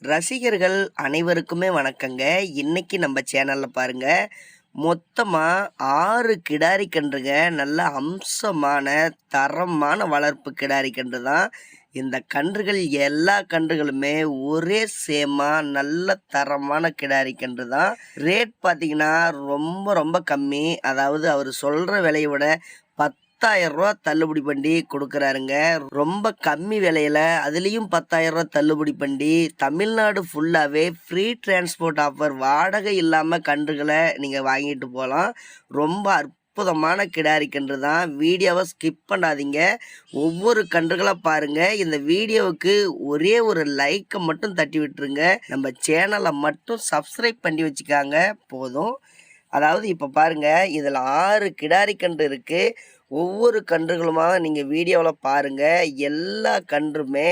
ரசிகர்கள் அனைவருக்குமே வணக்கங்க. இன்னைக்கு நம்ம சேனல்ல பாருங்க, மொத்தமா 6 கிடாரி கன்றுங்க. நல்ல அம்சமான, தரமான வளர்ப்பு கிடாரி கன்று தான். இந்த கன்றுகள் எல்லா கன்றுகளுமே ஒரே சேமா நல்ல தரமான கிடாரி கன்று தான். ரேட் பார்த்தீங்கன்னா ரொம்ப ரொம்ப கம்மி. அதாவது அவர் சொல்ற விலைய விட 10,000 தள்ளுபடி பண்ணி கொடுக்குறாருங்க. ரொம்ப கம்மி விலையில அதுலேயும் 10,000 தள்ளுபடி பண்ணி தமிழ்நாடு ஃபுல்லாகவே ஃப்ரீ டிரான்ஸ்போர்ட் ஆஃபர், வாடகை இல்லாமல் கன்றுகளை நீங்கள் வாங்கிட்டு போகலாம். ரொம்ப அற்புதமான கிடாரி கன்று தான். வீடியோவை ஸ்கிப் பண்ணாதீங்க, ஒவ்வொரு கன்றுகளாக பாருங்கள். இந்த வீடியோவுக்கு ஒரே ஒரு லைக்கை மட்டும் தட்டி விட்டுருங்க. நம்ம சேனலை மட்டும் சப்ஸ்கிரைப் பண்ணி வச்சுக்காங்க போதும். அதாவது இப்போ பாருங்கள், இதில் 6 கிடாரி கன்று இருக்குது. ஒவ்வொரு கன்றுகளுமா நீங்கள் வீடியோவில் பாருங்கள். எல்லா கன்றுமே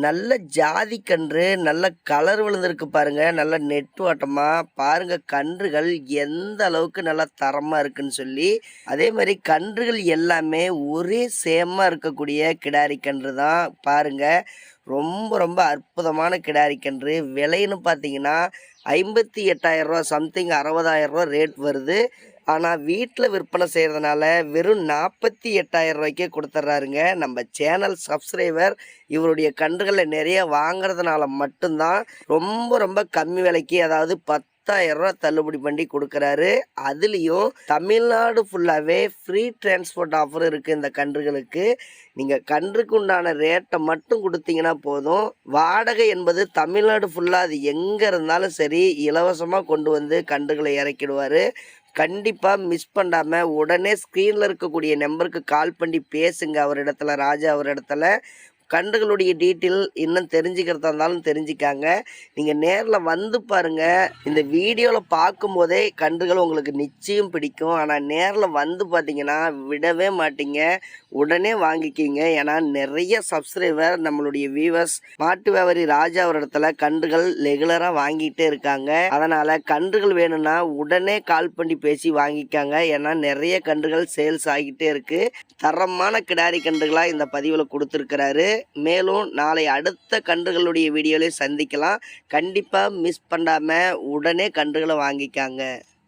நல்ல ஜாதி கன்று, நல்ல கலர் விழுந்திருக்கு பாருங்கள். நல்ல நெட்டுவாட்டமாக பாருங்கள். கன்றுகள் எந்த அளவுக்கு நல்லா தரமாக இருக்குன்னு சொல்லி, அதே மாதிரி கன்றுகள் எல்லாமே ஒரே சேமாக இருக்கக்கூடிய கிடாரி கன்று தான். பாருங்கள், ரொம்ப ரொம்ப அற்புதமான கிடாரி கன்று. விலைன்னு பார்த்தீங்கன்னா 58,000 சம்திங் 60,000 ரேட் வருது. ஆனால் வீட்டில் விற்பனை செய்கிறதுனால வெறும் 48,000 கொடுத்துட்றாருங்க. நம்ம சேனல் சப்ஸ்கிரைபர் இவருடைய கன்றுகளை நிறைய வாங்குறதுனால மட்டும்தான் ரொம்ப ரொம்ப கம்மி விலைக்கு, அதாவது 10,000 தள்ளுபடி பண்ணி கொடுக்குறாரு. அதுலேயும் தமிழ்நாடு ஃபுல்லாகவே ஃப்ரீ டிரான்ஸ்போர்ட் ஆஃபர் இருக்குது இந்த கன்றுகளுக்கு. நீங்கள் கன்றுக்கு உண்டான ரேட்டை மட்டும் கொடுத்தீங்கன்னா போதும். வாடகை என்பது தமிழ்நாடு ஃபுல்லாக அது எங்கே இருந்தாலும் சரி இலவசமாக கொண்டு வந்து கன்றுகளை இறக்கிடுவார். கண்டிப்பாக மிஸ் பண்ணாமல் உடனே ஸ்க்ரீனில் இருக்கக்கூடிய நம்பருக்கு கால் பண்ணி பேசுங்க அவரிடத்துல, ராஜா அவரிடத்துல. கன்றுகளுடைய டீட்டெயில் இன்னும் தெரிஞ்சுக்கிறதா இருந்தாலும் தெரிஞ்சுக்காங்க. நீங்கள் நேரில் வந்து பாருங்கள். இந்த வீடியோவில் பார்க்கும்போதே கன்றுகள் உங்களுக்கு நிச்சயம் பிடிக்கும். ஆனால் நேரில் வந்து பார்த்தீங்கன்னா விடவே மாட்டீங்க, உடனே வாங்கிக்கிங்க. ஏன்னா நிறைய சப்ஸ்கிரைபர் நம்மளுடைய வியூவர்ஸ் மாட்டு வியாபாரி ராஜா அவரிடத்துல கன்றுகள் ரெகுலராக வாங்கிட்டே இருக்காங்க. அதனால் கன்றுகள் வேணும்னா உடனே கால் பண்ணி பேசி வாங்கிக்காங்க. ஏன்னா நிறைய கன்றுகள் சேல்ஸ் ஆகிட்டே இருக்குது. தரமான கிடாரி கன்றுகளாக இந்த பதிவில் கொடுத்துருக்கிறாரு. மேலும் நாளை அடுத்த கன்றுகளுடைய வீடியோவில் சந்திக்கலாம். கண்டிப்பாக மிஸ் பண்ணாமல் உடனே கன்றுகளை வாங்கிக்காங்க.